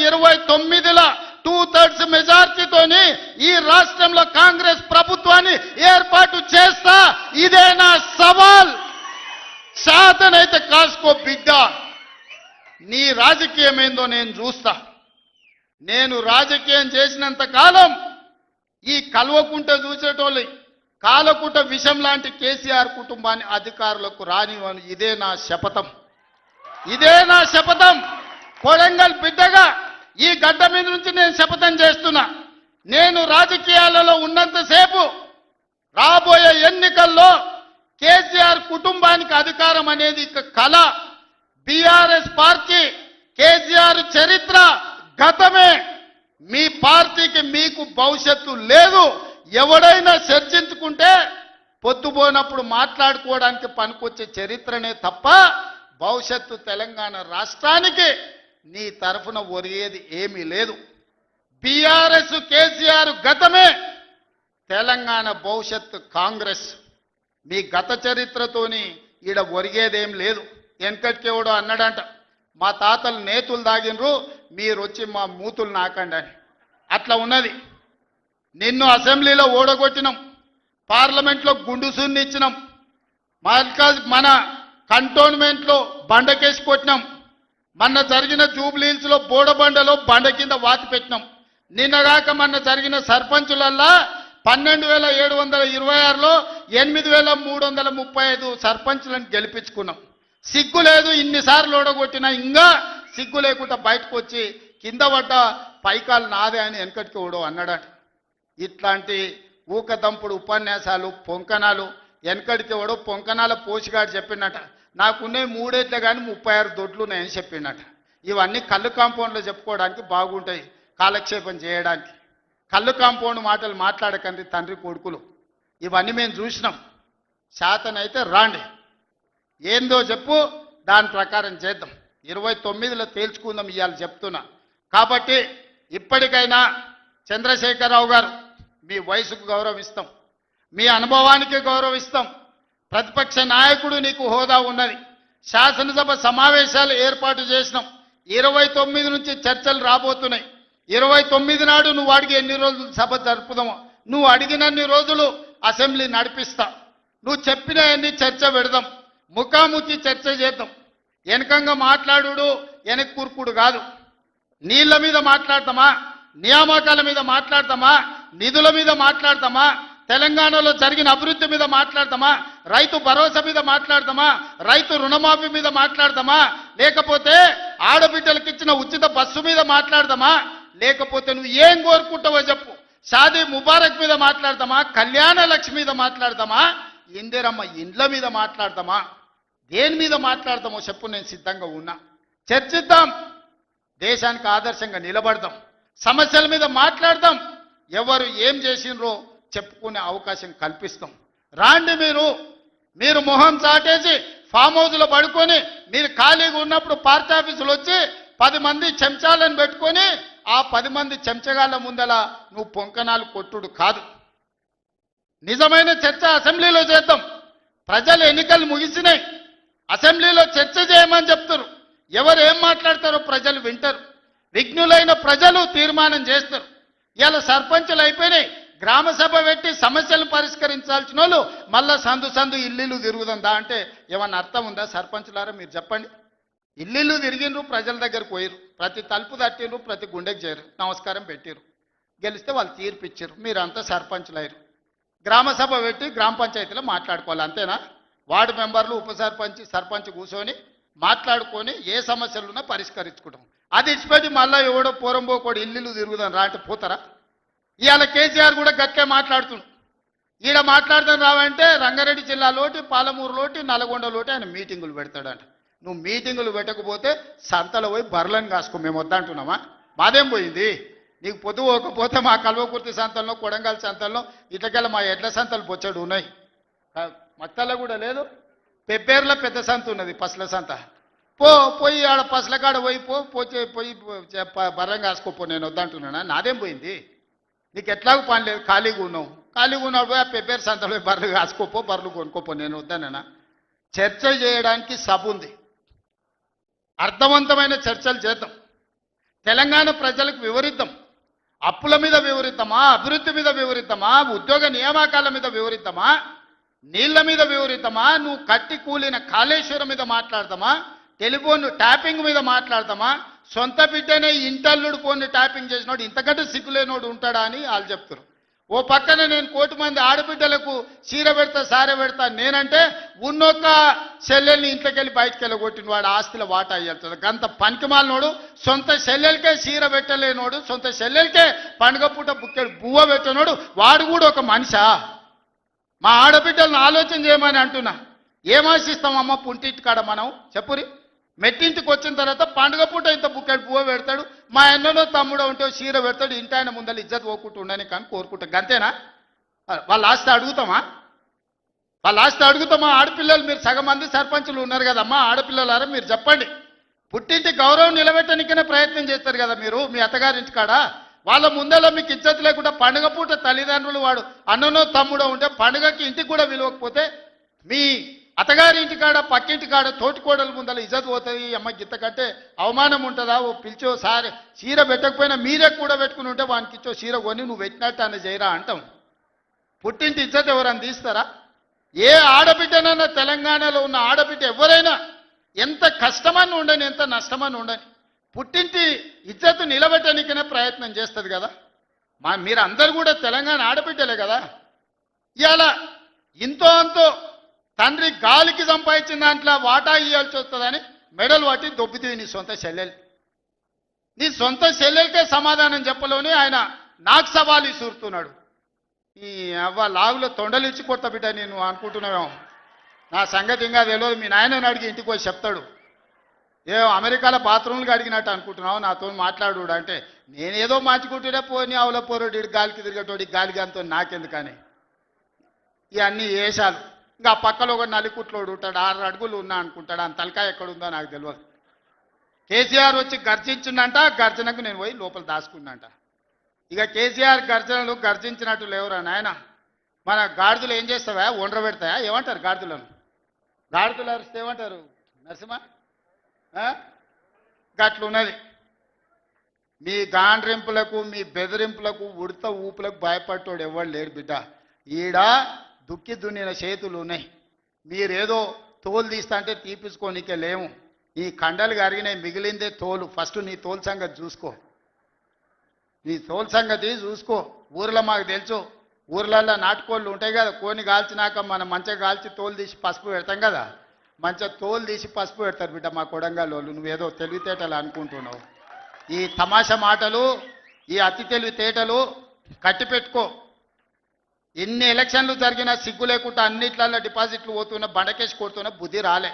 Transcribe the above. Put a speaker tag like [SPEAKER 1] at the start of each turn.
[SPEAKER 1] 2029ల 2/3 మెజార్టీతోని ఈ రాష్ట్రంలో కాంగ్రెస్ ప్రభుత్వాన్ని ఏర్పాటు చేస్తా. ఇదే నా సవాల్. శాతనైతే కాసుకో బిడ్డ. నీ రాజకీయం ఏందో నేను చూస్తా. నేను రాజకీయం చేసినంత కాలం ఈ కల్వకుంట చూసేటోళ్ళు కాలకుంట విషం లాంటి కేసీఆర్ కుటుంబాన్ని అధికారులకు రానివ్వను. ఇదే నా శపథం. ఇదే నా శపథం. కొడంగల్ బిడ్డగా ఈ గడ్డ మీద నుంచి నేను శపథం చేస్తున్నా. నేను రాజకీయాలలో ఉన్నంతసేపు రాబోయే ఎన్నికల్లో కేసీఆర్ కుటుంబానికి అధికారం అనేది ఇక కళ. బీఆర్ఎస్ పార్టీ కేసీఆర్ చరిత్ర గతమే. మీ పార్టీకి మీకు భవిష్యత్తు లేదు. ఎవడైనా చర్చించుకుంటే పొద్దుపోనప్పుడు మాట్లాడుకోవడానికి పనికొచ్చే చరిత్రనే తప్ప భవిష్యత్తు తెలంగాణ రాష్ట్రానికి నీ తరఫున ఒరిగేది ఏమీ లేదు. బీఆర్ఎస్ కేసీఆర్ గతమే, తెలంగాణ భవిష్యత్తు కాంగ్రెస్. మీ గత చరిత్రతోని ఈడ ఒరిగేదేం లేదు. వెనకటికేవడో అన్నాడంట, మా తాతలు నేతులు దాగినరు, మీరు వచ్చి మా మూతులు నాకండి అని. అట్లా ఉన్నది. నిన్ను అసెంబ్లీలో ఓడగొట్టినాం, పార్లమెంట్లో గుండు సున్ని ఇచ్చినాం, మన కంటోన్మెంట్లో బండకేసి కొట్టినాం, మొన్న జరిగిన జూబ్లీహిల్స్లో బోడబండలో బండ కింద వాతి పెట్టినాం. నిన్నగాక మొన్న జరిగిన సర్పంచులల్లా 12,726లో 8,335 సర్పంచులను గెలిపించుకున్నాం. సిగ్గు లేదు. ఇన్నిసార్లు ఓడగొట్టినా ఇంకా సిగ్గు లేకుండా బయటకు వచ్చి కింద పడ్డ పైకాలు నాదే అని వెనకటికి ఓడో అన్నాడట. ఇట్లాంటి ఊకదంపుడు ఉపన్యాసాలు పొంకనాలు వెనకడికి ఓడో పొంకనాల పోషిగాడు చెప్పిండట. నాకున్నే 3 ఏట్లే కానీ 36 దొడ్లు ఉన్నాయని చెప్పిండట. ఇవన్నీ కళ్ళు కాంపౌండ్లో చెప్పుకోవడానికి బాగుంటాయి, కాలక్షేపం చేయడానికి. కళ్ళు కాంపౌండ్ మాటలు మాట్లాడకండి తండ్రి కొడుకులు. ఇవన్నీ మేము చూసినాం. శాతనైతే రాండి, ఏందో చెప్పు, దాని ప్రకారం చేద్దాం. 29లో తేల్చుకుందాం ఇవాళ చెప్తున్నా. కాబట్టి ఇప్పటికైనా చంద్రశేఖరరావు గారు, మీ వయసుకు గౌరవిస్తాం, మీ అనుభవానికి గౌరవిస్తాం. ప్రతిపక్ష నాయకుడు నీకు హోదా ఉన్నది. శాసనసభ సమావేశాలు ఏర్పాటు చేసినాం. 29 నుంచి చర్చలు రాబోతున్నాయి. 29 నాడు నువ్వు అడిగి ఎన్ని రోజులు సభ జరుపుదామో, నువ్వు అడిగినన్ని రోజులు అసెంబ్లీ నడిపిస్తా. నువ్వు చెప్పిన అన్ని చర్చ పెడదాం, ముఖాముఖి చర్చ చేద్దాం. వెనకంగా మాట్లాడు వెనక్కి కూర్పుడు కాదు. నీళ్ల మీద మాట్లాడతామా, నియామకాల మీద మాట్లాడతామా, నిధుల మీద మాట్లాడతామా, తెలంగాణలో జరిగిన అభివృద్ధి మీద మాట్లాడతామా, రైతు భరోసా మీద మాట్లాడతామా, రైతు రుణమాఫీ మీద మాట్లాడతామా, లేకపోతే ఆడబిడ్డలకు ఇచ్చిన ఉచిత బస్సు మీద మాట్లాడతామా, లేకపోతే నువ్వు ఏం కోరుకుంటావో చెప్పు, షాదీ ముబారక్ మీద మాట్లాడతామా, కళ్యాణ లక్ష్మి మీద మాట్లాడతామా, ఇందిరమ్మ ఇండ్ల మీద మాట్లాడతామా, దేని మీద మాట్లాడతామో చెప్పు, నేను సిద్ధంగా ఉన్నా. చర్చిద్దాం, దేశానికి ఆదర్శంగా నిలబడదాం, సమస్యల మీద మాట్లాడదాం, ఎవరు ఏం చేసినరో చెప్పుకునే అవకాశం కల్పిస్తాం. రాండి, మీరు మొహం చాటేసి ఫామ్ హౌస్లో పడుకొని మీరు ఖాళీగా ఉన్నప్పుడు పార్టీ ఆఫీసులు వచ్చి 10 మంది చెంచాలను పెట్టుకొని ఆ 10 మంది చెంచగాళ్ళ ముందల నువ్వు పొంకనాలు కొట్టుడు కాదు. నిజమైన చర్చ అసెంబ్లీలో చేద్దాం. ప్రజలు ఎన్నికలు ముగిసినాయి, అసెంబ్లీలో చర్చ చేయమని చెప్తారు. ఎవరు ఏం మాట్లాడతారో ప్రజలు వింటారు. విఘ్నులైన ప్రజలు తీర్మానం చేస్తారు. ఇలా సర్పంచులు అయిపోయినాయి, గ్రామ సభ పెట్టి సమస్యలను పరిష్కరించాల్సిన వాళ్ళు మళ్ళా సందు ఇల్లు తిరుగుతుందా అంటే ఏమన్నా అర్థం ఉందా? సర్పంచులారా మీరు చెప్పండి. ఇల్లు తిరిగినరు, ప్రజల దగ్గరకు పోయిరు, ప్రతి తలుపు తట్టిరు, ప్రతి గుండెకి చేరు, నమస్కారం పెట్టిరు, గెలిస్తే వాళ్ళు తీర్పిచ్చారు, మీరంతా సర్పంచులు అయ్యారు. గ్రామ సభ పెట్టి గ్రామ పంచాయతీలో మాట్లాడుకోవాలి, అంతేనా? వార్డు మెంబర్లు, ఉప సర్పంచ్, సర్పంచ్ కూర్చొని మాట్లాడుకొని ఏ సమస్యలున్నా పరిష్కరించుకుంటాం. అది ఇచ్చిపెట్టి మళ్ళీ ఎవడో పోరంబోకోడు ఇల్లు తిరుగుదాం రా అంటే పోతారా? ఇవాళ కేసీఆర్ కూడా గట్టే మాట్లాడుతున్నాడు. ఈడ మాట్లాడదాం రావంటే రంగారెడ్డి జిల్లాలోటి, పాలమూరులోటి, నల్గొండలోటి ఆయన మీటింగులు పెడతాడంట. నువ్వు మీటింగులు పెట్టకపోతే సంతలో పోయి బర్రెలను కాసుకో, మేము వద్దంటున్నామా? మాదేం పోయింది? నీకు పొద్దు పోకపోతే మా కల్వకుర్తి సంతల్లో, కొడంగల్ సంతల్లో, ఇట్లకెళ్ళ మా ఎడ్ల సంతలు బొచ్చడు ఉన్నాయి. మత్తల్లో కూడా లేదు. పెబ్బేర్లో పెద్ద సంత ఉన్నది, పసల సంత. పోయి ఆడ పసల కాడ పోయి బర్రెం కాసుకోపో, నేను వద్దంటున్నానా? నాదేం పోయింది? నీకు ఎట్లాగూ పని లేదు, ఖాళీగా ఉన్నప్పుడు పోయి ఆ పెబ్బేరు సంతలో బర్రెలు కాసుకోపో, బర్రెలు కొనుక్కోపో, నేను వద్దానన్నా? చర్చ చేయడానికి సభ ఉంది, అర్థవంతమైన చర్చలు చేద్దాం. తెలంగాణ ప్రజలకు వివరిద్దాం. అప్పుల మీద వివరిద్దామా, అభివృద్ధి మీద వివరిద్దామా, ఉద్యోగ నియామకాల మీద వివరిద్దామా, నీళ్ల మీద వివరిద్దామా, నువ్వు కట్టి కూలిన కాళేశ్వరం మీద మాట్లాడతామా, టెలిఫోన్ ట్యాపింగ్ మీద మాట్లాడతామా, సొంత బిడ్డనే ఇంటల్లుడు ఫోన్ ట్యాపింగ్ చేసినోడు ఇంతకంటే సిగ్గులేనోడు ఉంటాడా అని వాళ్ళు చెప్తారు. ఓ పక్కన నేను 1 కోటి మంది ఆడబిడ్డలకు చీర పెడతా సారె పెడతా నేనంటే ఉన్నొక్క చెల్లెల్ని ఇంట్లోకెళ్ళి బయటకు వెళ్ళగొట్టిన వాడు ఆస్తిలో వాటా అయ్యేస్తుంది. గంత పనికిమాలినోడు, సొంత చెల్లెలకే చీర పెట్టలేనోడు, సొంత చెల్లెలకే పండుగ పూట బుక్కెడు బువ్వ పెట్టినోడు వాడు కూడా ఒక మనిషా? మా ఆడబిడ్డలను ఆలోచన చేయమని అంటున్నా. ఏం ఆశిస్తామమ్మ పుంటింటి కాడ మనం చెప్పురి? మెట్టింటికి వచ్చిన తర్వాత పండుగ పూట ఇంత బుక్కెడు పువ్వు పెడతాడు, మా అన్ననో తమ్ముడో ఉంటే చీర పెడతాడు, ఇంటి ఆయన ముందర ఇజ్జత్ పోకుంటూ ఉండని కానీ కోరుకుంటాం. గంతేనా? వాళ్ళ ఆస్తి అడుగుతామా? వాళ్ళ ఆస్తి అడుగుతామా? ఆడపిల్లలు మీరు సగం మంది సర్పంచులు ఉన్నారు కదమ్మా, ఆడపిల్లలారా మీరు చెప్పండి. పుట్టింటి గౌరవం నిలబెట్టడానికనే ప్రయత్నం చేస్తారు కదా మీరు మీ అత్తగారింటి కాడ. వాళ్ళ ముందర మీకు ఇజ్జత్ లేకుండా పండుగ పూట తల్లిదండ్రులు వాడు అన్ననో తమ్ముడో ఉంటే పండుగకి ఇంటికి కూడా విలువకపోతే మీ అత్తగారి ఇంటికాడ పక్కింటి కాడ తోటికోడల ముందర ఇజ్జత్ పోతుంది. అమ్మ గిత్త కంటే అవమానం ఉంటుందా? ఓ పిలిచో సారి చీర పెట్టకపోయినా మీరే కూడా పెట్టుకుని ఉంటే వానికి ఇచ్చో చీర కొని నువ్వు పెట్టినట్టు అని చేయరా అంటాం. పుట్టింటి ఇజ్జత్ ఎవరైనా తీస్తారా? ఏ ఆడబిడ్డనన్నా తెలంగాణలో ఉన్న ఆడబిడ్డ ఎవరైనా ఎంత కష్టమని ఉండని, ఎంత నష్టమని ఉండని, పుట్టింటి ఇజ్జత్ నిలబెట్టడానికనే ప్రయత్నం చేస్తుంది కదా. మీరు అందరు కూడా తెలంగాణ ఆడబిడ్డలే కదా. ఇవాళ ఇంతో అంతో తండ్రి గాలికి సంపాదించిన దాంట్లో వాటా ఇవ్వాల్సి వస్తుందని మెడలు పట్టి దొబ్బుతుంది నీ సొంత చెల్లెలు. నీ సొంత చెల్లెలకే సమాధానం చెప్పలోని ఆయన నాకు సవాలు ఇసురుతున్నాడు. ఈ అవ్వ లాగులో తొండలు ఇచ్చి కొత్త బిడ్డ నేను అనుకుంటున్నావేమో. నా సంగతి ఇంకా తెలియదు. మీ నాయనని అడిగి ఇంటికి పోయి చెప్తాడు. అమెరికాలో బాత్రూమ్లు అడిగినట్టు అనుకుంటున్నావు నాతో మాట్లాడు అంటే, నేనేదో మార్చుకుంటూనే పోని అవల పోరోడు గాలికి తిరిగేటోడి గాలికి అంతో నాకెందుకని ఇవన్నీ వేషాలు. ఇంకా పక్కలో ఒక నలికుట్లోడు ఉంటాడు, 6 అడుగులు ఉన్నా అనుకుంటాడు. ఆ తలకాయ ఎక్కడుందో నాకు తెలియదు. కేసీఆర్ వచ్చి గర్జించిందంట, గర్జనకు నేను పోయి లోపల దాచుకున్నంట. ఇక కేసీఆర్ గర్జనలు గర్జించినట్టు లేవురా నాయన. మన గాడిదలు ఏం చేస్తావా? ఒండ్ర పెడతాయా? ఏమంటారు గాడిదలను? గాడిదలు అరిస్తే ఏమంటారు నరసింహ? గట్లున్నది. మీ గాండ్రింపులకు మీ బెదిరింపులకు ఉడత ఊపులకు భయపడ్డోడు ఎవడు లేడు బిడ్డ. ఈడ దుక్కి దున్నిన చేతులు ఉన్నాయి. మీరేదో తోలు తీస్తా అంటే తీపించుకోనికే లేము. ఈ కండలు కరిగినాయి, మిగిలిందే తోలు. ఫస్ట్ నీ తోలు సంగతి చూసుకో. నీ తోలు సంగతి చూసుకో. ఊర్లో మాకు తెలుసు, ఊర్లల్లో నాటుకోళ్ళు ఉంటాయి కదా, కోని కాల్చినాక మనం మంచిగా కాల్చి తోలు తీసి పసుపు పెడతాం కదా, మంచిగా తోలు తీసి పసుపు పెడతారు బిడ్డ మా కొడంగల్లోళ్ళు. నువ్వేదో తెలివితేటలు అనుకుంటున్నావు. ఈ తమాషా మాటలు, ఈ అతి తెలివితేటలు కట్టిపెట్టుకో. ఎన్ని ఎలక్షన్లు జరిగినా సిగ్గు లేకుండా అన్నిట్లలో డిపాజిట్లు పోతున్నా బండకేసి కొడుతున్నా బుద్ధి రాలే.